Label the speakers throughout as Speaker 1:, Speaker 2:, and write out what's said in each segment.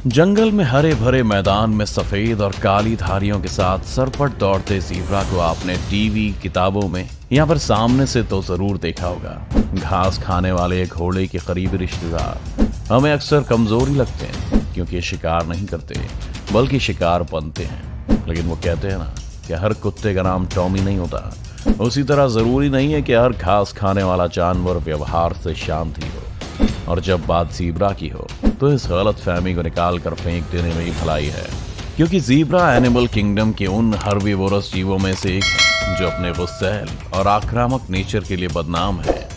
Speaker 1: जंगल में हरे भरे मैदान में सफेद और काली धारियों के साथ सरपट दौड़ते ज़ीब्रा को आपने टीवी, किताबों में या फिर सामने से तो जरूर देखा होगा। घास खाने वाले घोड़े के करीबी रिश्तेदार हमें अक्सर कमजोरी लगते हैं क्योंकि ये शिकार नहीं करते बल्कि शिकार बनते हैं। लेकिन वो कहते हैं ना कि हर कुत्ते का नाम टॉमी नहीं होता, उसी तरह जरूरी नहीं है कि हर घास खाने वाला जानवर व्यवहार से शांत ही हो। और जब बात ज़ीब्रा की हो तो इस गलत फहमी को निकाल कर फेंक देने में ही भलाई है, क्योंकि ज़ीब्रा एनिमल किंगडम के उन हर्बीवोरस जीवों में से एक है जो अपने गुस्सैल और आक्रामक नेचर के लिए बदनाम है।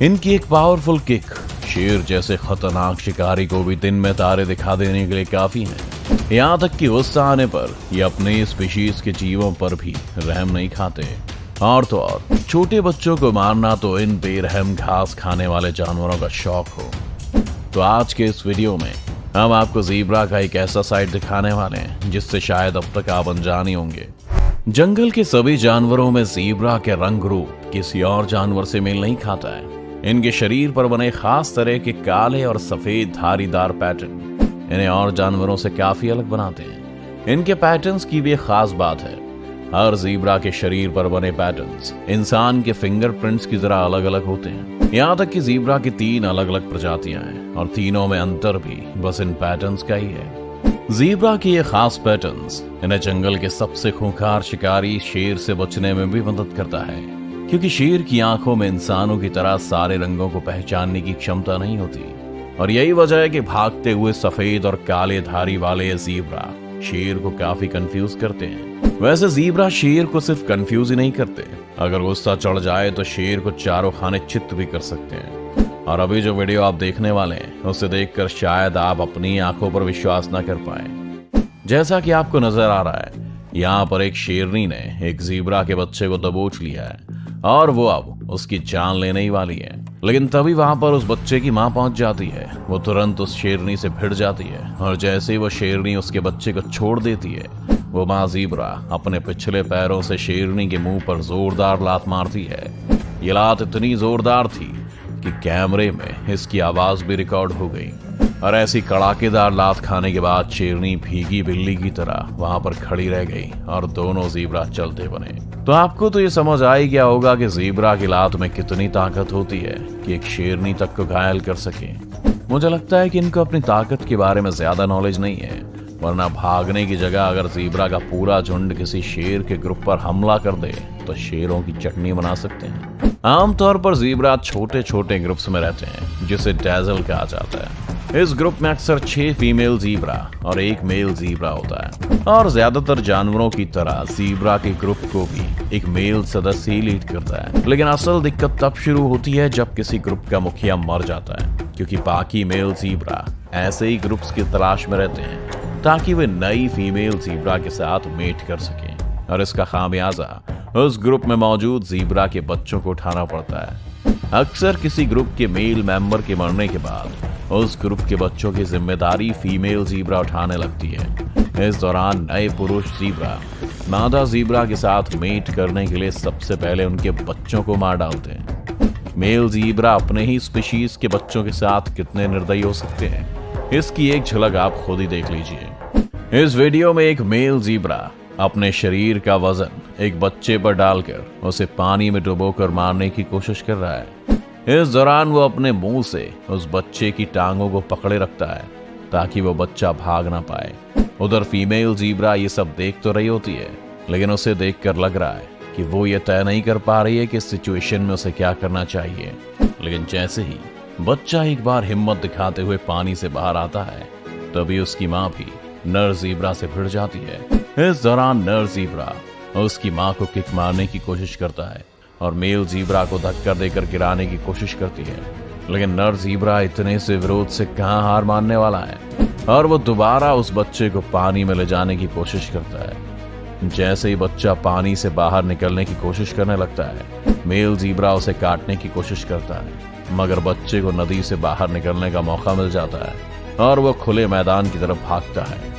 Speaker 1: इनकी एक पावरफुल किक शेर जैसे खतरनाक शिकारी को भी दिन में तारे दिखा देने के लिए काफी है। यहाँ तक कि गुस्सा आने पर ये अपने स्पीशीज के जीवों पर भी रहम नहीं खाते। और तो और छोटे बच्चों को मारना तो इन बेरहम घास खाने वाले जानवरों का शौक हो। तो आज के इस वीडियो में हम आपको ज़ीब्रा का एक ऐसा साइड दिखाने वाले हैं जिससे शायद अब तक आप अनजान ही होंगे। जंगल के सभी जानवरों में ज़ीब्रा के रंग रूप किसी और जानवर से मेल नहीं खाता है। इनके शरीर पर बने खास तरह के काले और सफेद धारीदार पैटर्न इन्हें और जानवरों से काफी अलग बनाते हैं। इनके पैटर्न्स की भी एक खास बात है। हर ज़ीब्रा के शरीर पर बने पैटर्न्स इंसान के फिंगरप्रिंट्स की तरह अलग अलग होते हैं। यहाँ तक कि ज़ीब्रा की 3 अलग अलग प्रजातियां हैं और तीनों में अंतर भी बस इन पैटर्न्स का ही है। ज़ीब्रा की ये खास पैटर्न्स इन्हें जंगल के सबसे खूंखार शिकारी शेर से बचने में भी मदद करता है, क्योंकि शेर की आंखों में इंसानों की तरह सारे रंगों को पहचानने की क्षमता नहीं होती। और यही वजह है कि भागते हुए सफेद और काले धारी वाले ज़ीब्रा शेर को काफी कंफ्यूज करते हैं। वैसे ज़ीब्रा शेर को सिर्फ कंफ्यूज ही नहीं करते, अगर गुस्सा चढ़ जाए तो शेर को चारों खाने चित्त भी कर सकते हैं। और अभी जो वीडियो आप देखने वाले हैं उसे देखकर शायद आप अपनी आंखों पर विश्वास न कर पाए। जैसा कि आपको नजर आ रहा है, यहाँ पर एक शेरनी ने एक ज़ीब्रा के बच्चे को दबोच लिया है और वो अब उसकी जान लेने ही वाली है। लेकिन तभी वहां पर उस बच्चे की मां पहुंच जाती है। वो तुरंत उस शेरनी से भिड़ जाती है और जैसे ही वो शेरनी उसके बच्चे को छोड़ देती है, वो मां ज़ीब्रा अपने पिछले पैरों से शेरनी के मुंह पर जोरदार लात मारती है। ये लात इतनी जोरदार थी कि कैमरे में इसकी आवाज भी रिकॉर्ड हो गई। और ऐसी कड़ाकेदार लात खाने के बाद शेरनी भीगी बिल्ली की तरह वहां पर खड़ी रह गई और दोनों ज़ीब्रा चलते बने। तो आपको तो ये समझ आ ही गया होगा कि ज़ीब्रा की लात में कितनी ताकत होती है कि एक शेरनी तक को घायल कर सके। मुझे लगता है कि इनको अपनी ताकत के बारे में ज्यादा नॉलेज नहीं है, वरना भागने की जगह अगर ज़ीब्रा का पूरा झुंड किसी शेर के ग्रुप पर हमला कर दे तो शेरों की चटनी बना सकते हैं। आमतौर पर ज़ीब्रा छोटे छोटे ग्रुप्स में रहते हैं जिसे डैजल कहा जाता है। इस ग्रुप में अक्सर 6 फीमेल ज़ीब्रा और 1 मेल ज़ीब्रा होता है। और ज्यादातर जानवरों की तरह ज़ीब्रा के ग्रुप को भी एक मेल सदस्य ही लीड करता है। लेकिन असल दिक्कत तब शुरू होती है जब किसी ग्रुप का मुखिया मर जाता है, क्योंकि बाकी मेल ज़ीब्रा ऐसे ही ग्रुप्स की तलाश में रहते हैं ताकि वे नई फीमेल ज़ीब्रा के साथ मेट कर सकें। और इसका खामियाजा उस ग्रुप में मौजूद ज़ीब्रा के बच्चों को उठाना पड़ता है। अक्सर किसी ग्रुप के मेल मेंबर के मरने के बाद उस ग्रुप के बच्चों की जिम्मेदारी फीमेल ज़ीब्रा उठाने लगती है। इस दौरान नए पुरुष ज़ीब्रा मादा ज़ीब्रा के साथ मेट करने के लिए सबसे पहले उनके बच्चों को मार डालते हैं। मेल ज़ीब्रा अपने ही स्पीशीज के बच्चों के साथ कितने निर्दयी हो सकते हैं, इसकी एक झलक आप खुद ही देख लीजिए। इस वीडियो में एक मेल ज़ीब्रा अपने शरीर का वजन एक बच्चे पर डालकर उसे पानी में डुबोकर मारने की कोशिश कर रहा है। इस दौरान वो अपने मुंह से उस बच्चे की टांगों को पकड़े रखता है ताकि वो बच्चा भाग ना पाए। उधर फीमेल ज़ीब्रा ये सब देख तो रही होती है, लेकिन उसे देखकर लग रहा है कि वो ये तय नहीं कर पा रही है कि इस सिचुएशन में उसे क्या करना चाहिए। लेकिन जैसे ही बच्चा एक बार हिम्मत दिखाते हुए पानी से बाहर आता है, तभी उसकी माँ भी नर ज़ीब्रा से भिड़ जाती है। इस दौरान नर ज़ीब्रा उसकी मां को किक मारने की कोशिश करता है और मेल ज़ीब्रा को धक्का देकर गिराने की कोशिश करती है। लेकिन नर ज़ीब्रा इतने से विरोध से कहां हार मानने वाला है और वो दोबारा उस बच्चे को पानी में ले जाने की कोशिश करता है। जैसे ही बच्चा पानी से बाहर निकलने की कोशिश करने लगता है, मेल ज़ीब्रा उसे काटने की कोशिश करता है, मगर बच्चे को नदी से बाहर निकलने का मौका मिल जाता है और वो खुले मैदान की तरफ भागता है।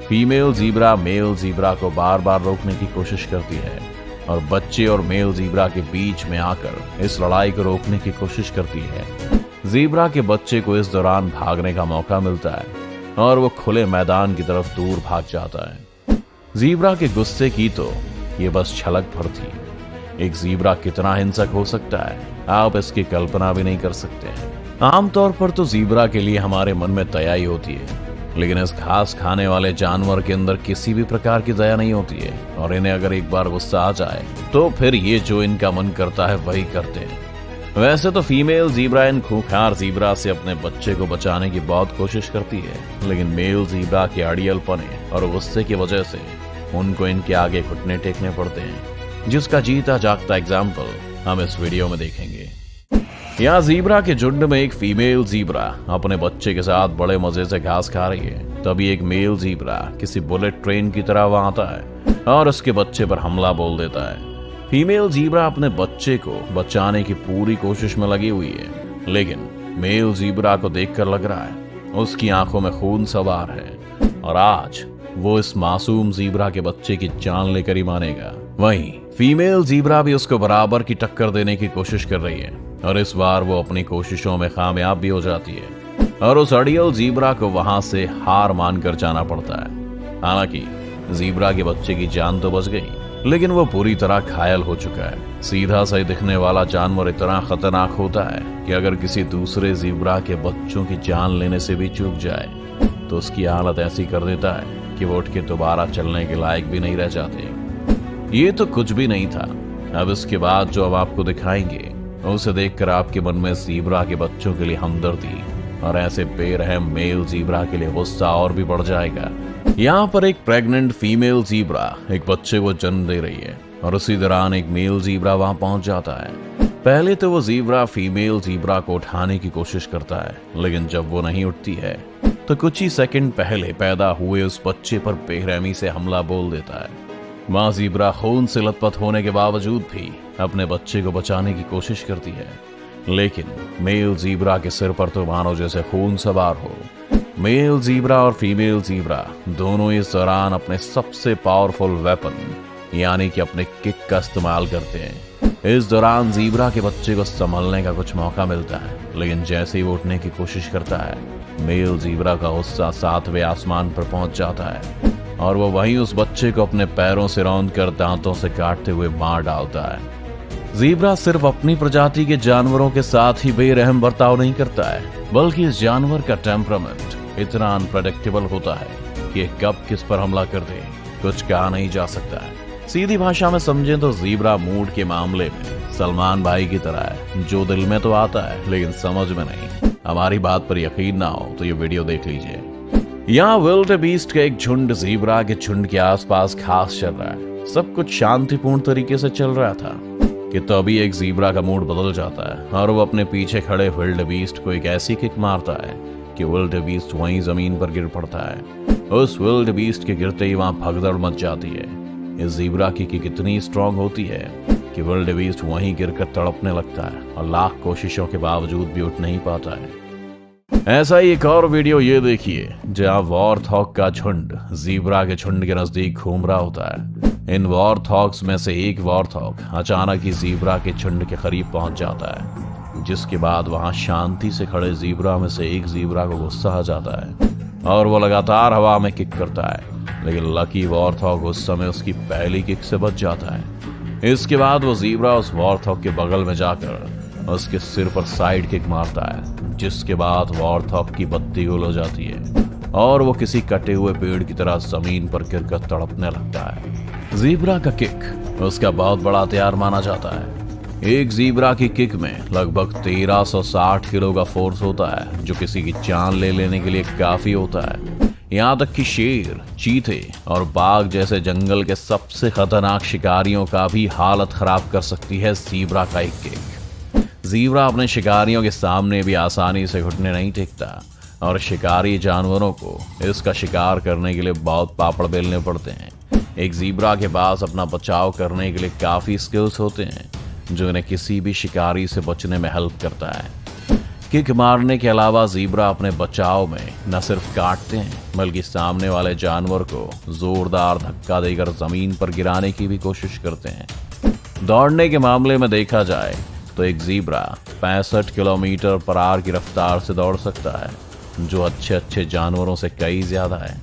Speaker 1: फीमेल ज़ीब्रा मेल ज़ीब्रा को बार बार रोकने की कोशिश करती है और बच्चे और मेल ज़ीब्रा के बीच में आकर इस लड़ाई को रोकने की कोशिश करती है। ज़ीब्रा के बच्चे को इस दौरान भागने का मौका मिलता है और वो खुले मैदान की तरफ दूर भाग जाता है। ज़ीब्रा के गुस्से की तो ये बस छलक भर थी। एक ज़ीब्रा कितना हिंसक हो सकता है, आप इसकी कल्पना भी नहीं कर सकते। आमतौर पर तो ज़ीब्रा के लिए हमारे मन में दया ही होती है, लेकिन इस घास खाने वाले जानवर के अंदर किसी भी प्रकार की दया नहीं होती है, और इन्हें अगर एक बार गुस्सा आ जाए तो फिर ये जो इनका मन करता है वही करते हैं। वैसे तो फीमेल ज़ीब्रा इन खूंखार ज़ीब्रा से अपने बच्चे को बचाने की बहुत कोशिश करती है, लेकिन मेल ज़ीब्रा के अड़ियलपने और गुस्से की वजह से उनको इनके आगे घुटने टेकने पड़ते हैं, जिसका जीता जागता एग्जाम्पल हम इस वीडियो में देखेंगे। यहाँ ज़ीब्रा के झुंड में एक फीमेल ज़ीब्रा अपने बच्चे के साथ बड़े मजे से घास खा रही है। तभी एक मेल ज़ीब्रा किसी बुलेट ट्रेन की तरह वहां आता है और उसके बच्चे पर हमला बोल देता है। फीमेल ज़ीब्रा अपने बच्चे को बचाने की पूरी कोशिश में लगी हुई है, लेकिन मेल ज़ीब्रा को देखकर लग रहा है उसकी आंखों में खून सवार है और आज वो इस मासूम ज़ीब्रा के बच्चे की जान लेकर ही मानेगा। वहीं फीमेल ज़ीब्रा भी उसको बराबर की टक्कर देने की कोशिश कर रही है और इस बार वो अपनी कोशिशों में कामयाब भी हो जाती है और उस अड़ियल ज़ीब्रा को वहां से हार मानकर जाना पड़ता है। हालांकि ज़ीब्रा के बच्चे की जान तो बच गई, लेकिन वो पूरी तरह घायल हो चुका है। सीधा सही दिखने वाला जानवर इतना खतरनाक होता है कि अगर किसी दूसरे ज़ीब्रा के बच्चों की जान लेने से भी चूक जाए तो उसकी हालत ऐसी कर देता है कि वो उठ के दोबारा चलने के लायक भी नहीं रह जाते। ये तो कुछ भी नहीं था। अब इसके बाद जो अब आपको दिखाएंगे उसे देखकर आपके मन में ज़ीब्रा के बच्चों के लिए हमदर्दी और ऐसे बेरहम मेल ज़ीब्रा के लिए गुस्सा और भी बढ़ जाएगा। यहाँ पर एक प्रेग्नेंट फीमेल ज़ीब्रा एक बच्चे को जन्म दे रही है और उसी दौरान एक मेल ज़ीब्रा वहां पहुंच जाता है। पहले तो वो ज़ीब्रा फीमेल ज़ीब्रा को उठाने की कोशिश करता है, लेकिन जब वो नहीं उठती है तो कुछ ही सेकंड पहले पैदा हुए उस बच्चे पर बेरहमी से हमला बोल देता है। माँ ज़ीब्रा खून से लथपथ होने के बावजूद भी अपने बच्चे को बचाने की कोशिश करती है, लेकिन मेल ज़ीब्रा के सिर पर तो मानो जैसे खून सवार हो। मेल ज़ीब्रा और फीमेल ज़ीब्रा दोनों इस दौरान अपने सबसे पावरफुल वेपन यानी कि अपने किक का इस्तेमाल करते हैं। इस दौरान ज़ीब्रा के बच्चे को संभलने का कुछ मौका मिलता है, लेकिन जैसे ही वो उठने की कोशिश करता है मेल ज़ीब्रा का गुस्सा 7वें आसमान पर पहुंच जाता है और वो वहीं उस बच्चे को अपने पैरों से रौंदकर दांतों से काटते हुए मार डालता है। ज़ीब्रा सिर्फ अपनी प्रजाति के जानवरों के साथ ही बेरहम बर्ताव नहीं करता है, बल्कि इस जानवर का टेम्परामेंट इतना अनप्रेडिक्टेबल होता है कि कब किस पर हमला कर दे कुछ कहा नहीं जा सकता है। सीधी भाषा में समझें तो ज़ीब्रा मूड के मामले में सलमान भाई की तरह है, जो दिल में तो आता है लेकिन समझ में नहीं। हमारी बात पर यकीन ना हो तो ये वीडियो देख लीजिए। यहाँ विल्ड बीस्ट का एक झुंड ज़ीब्रा के झुंड के आसपास घास चल रहा है। सब कुछ शांतिपूर्ण तरीके से चल रहा था कि तभी एक ज़ीब्रा का मूड बदल जाता है और वो अपने पीछे खड़े विल्ड बीस्ट को एक ऐसी किक मारता है कि विल्ड बीस्ट वहीं जमीन पर गिर पड़ता है। उस विल्ड बीस्ट के गिरते ही वहां भगदड़ मच जाती है। इस ज़ीब्रा की किक इतनी स्ट्रांग होती है कि विल्ड बीस्ट वहीं गिरकर तड़पने लगता है और लाख कोशिशों के बावजूद भी उठ नहीं पाता है। ऐसा ही एक और वीडियो ये देखिए जहां वॉरथॉग का झुंड ज़ीब्रा के झुंड के नजदीक घूम रहा होता है। इन वॉरथॉग्स में से एक वॉरथॉग अचानक ही ज़ीब्रा के झुंड के करीब पहुंच जाता है, जिसके बाद वहां शांति से खड़े ज़ीब्रा में से एक ज़ीब्रा को गुस्सा आ जाता है और वो लगातार हवा में किक करता है, लेकिन लकी वॉरथॉग उस समय उसकी पहली किक से बच जाता है। इसके बाद वो ज़ीब्रा उस वॉरथॉग के बगल में जाकर उसके सिर पर साइड किक मारता है, जिसके बाद वॉरथॉग की बत्ती गुल हो जाती है और वो किसी कटे हुए पेड़ की तरह जमीन पर गिरकर तड़पने लगता है। ज़ीब्रा का किक उसका बहुत बड़ा हथियार माना जाता है। एक ज़ीब्रा की किक में लगभग 1360 किलो का फोर्स होता है, जो किसी की जान ले लेने के लिए काफी होता है। यहाँ तक कि शेर, चीते और बाघ जैसे जंगल के सबसे खतरनाक शिकारियों का भी हालत खराब कर सकती है ज़ीब्रा का एक किक। ज़ीब्रा अपने शिकारियों के सामने भी आसानी से घुटने नहीं टेकता और शिकारी जानवरों को इसका शिकार करने के लिए बहुत पापड़ बेलने पड़ते हैं। एक ज़ीब्रा के पास अपना बचाव करने के लिए काफी स्किल्स होते हैं, जो इन्हें किसी भी शिकारी से बचने में हेल्प करता है। किक मारने के अलावा ज़ीब्रा अपने बचाव में न सिर्फ काटते हैं, बल्कि सामने वाले जानवर को जोरदार धक्का देकर जमीन पर गिराने की भी कोशिश करते हैं। दौड़ने के मामले में देखा जाए तो एक ज़ीब्रा 65 किलोमीटर पर आवर की रफ्तार से दौड़ सकता है, जो अच्छे अच्छे जानवरों से कई ज्यादा है।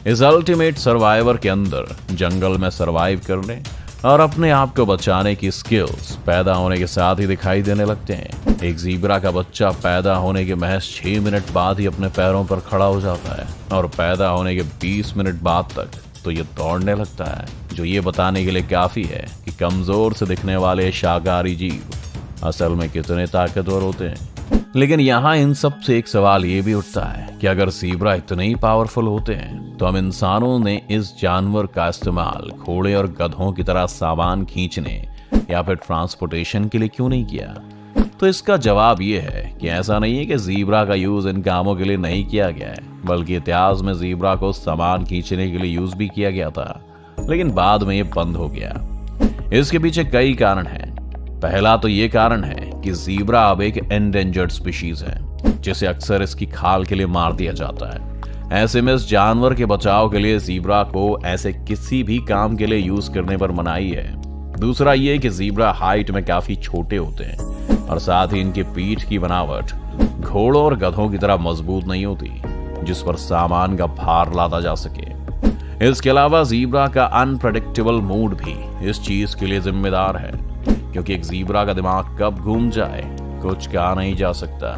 Speaker 1: इस अल्टीमेट सर्वाइवर के अंदर जंगल में सरवाइव करने और अपने आप को बचाने की स्किल्स पैदा होने के साथ ही दिखाई देने लगते हैं। एक ज़ीब्रा का बच्चा पैदा होने के महज 6 मिनट बाद ही अपने पैरों पर खड़ा हो जाता है और पैदा होने के 20 मिनट बाद तक तो ये दौड़ने लगता है, जो ये बताने के लिए काफी है कि कमजोर से दिखने वाले शाकाहारी जीव असल में कितने ताकतवर होते हैं। लेकिन यहाँ इन सब से एक सवाल ये भी उठता है कि अगर ज़ीब्रा इतने ही पावरफुल होते हैं तो हम इंसानों ने इस जानवर का इस्तेमाल घोड़े और गधों की तरह सामान खींचने या फिर ट्रांसपोर्टेशन के लिए क्यों नहीं किया? तो इसका जवाब ये है कि ऐसा नहीं है कि ज़ीब्रा का यूज इन कामों के लिए नहीं किया गया है, बल्कि इतिहास में ज़ीब्रा को सामान खींचने के लिए यूज भी किया गया था, लेकिन बाद में ये बंद हो गया। इसके पीछे कई कारण हैं। पहला तो ये कारण है कि ज़ीब्रा अब एक एंडेंजर्ड स्पीशीज है, जिसे अक्सर इसकी खाल के लिए मार दिया जाता है। ऐसे में इस जानवर के बचाव के लिए ज़ीब्रा को ऐसे किसी भी काम के लिए यूज करने पर मनाही है। दूसरा ये कि ज़ीब्रा हाइट में काफी छोटे होते हैं और साथ ही इनकी पीठ की बनावट घोड़ों और गधों की तरह मजबूत नहीं होती, जिस पर सामान का भार लादा जा सके। इसके अलावा ज़ीब्रा का अनप्रेडिक्टेबल मूड भी इस चीज के लिए जिम्मेदार है, क्योंकि एक ज़ीब्रा का दिमाग कब घूम जाए कुछ कहा नहीं जा सकता।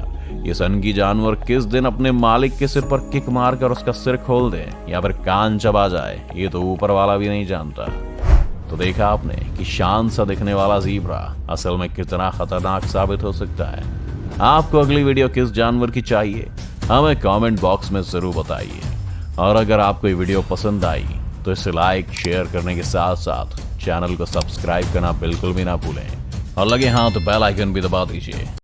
Speaker 1: ये सनकी जानवर किस दिन अपने मालिक के सिर पर किक मारकर उसका सिर खोल दे या फिर कान चबा जाए, ये तो ऊपर वाला भी नहीं जानता। तो देखा आपने कि शांत सा दिखने वाला ज़ीब्रा असल में कितना खतरनाक साबित हो सकता है। आपको अगली वीडियो किस जानवर की चाहिए हमें कमेंट बॉक्स में जरूर बताइए, और अगर आपको ये वीडियो पसंद आई तो इसे लाइक शेयर करने के साथ साथ चैनल को सब्सक्राइब करना बिल्कुल भी ना भूलें, और लगे हाथ तो बेल आइकन भी दबा दीजिए।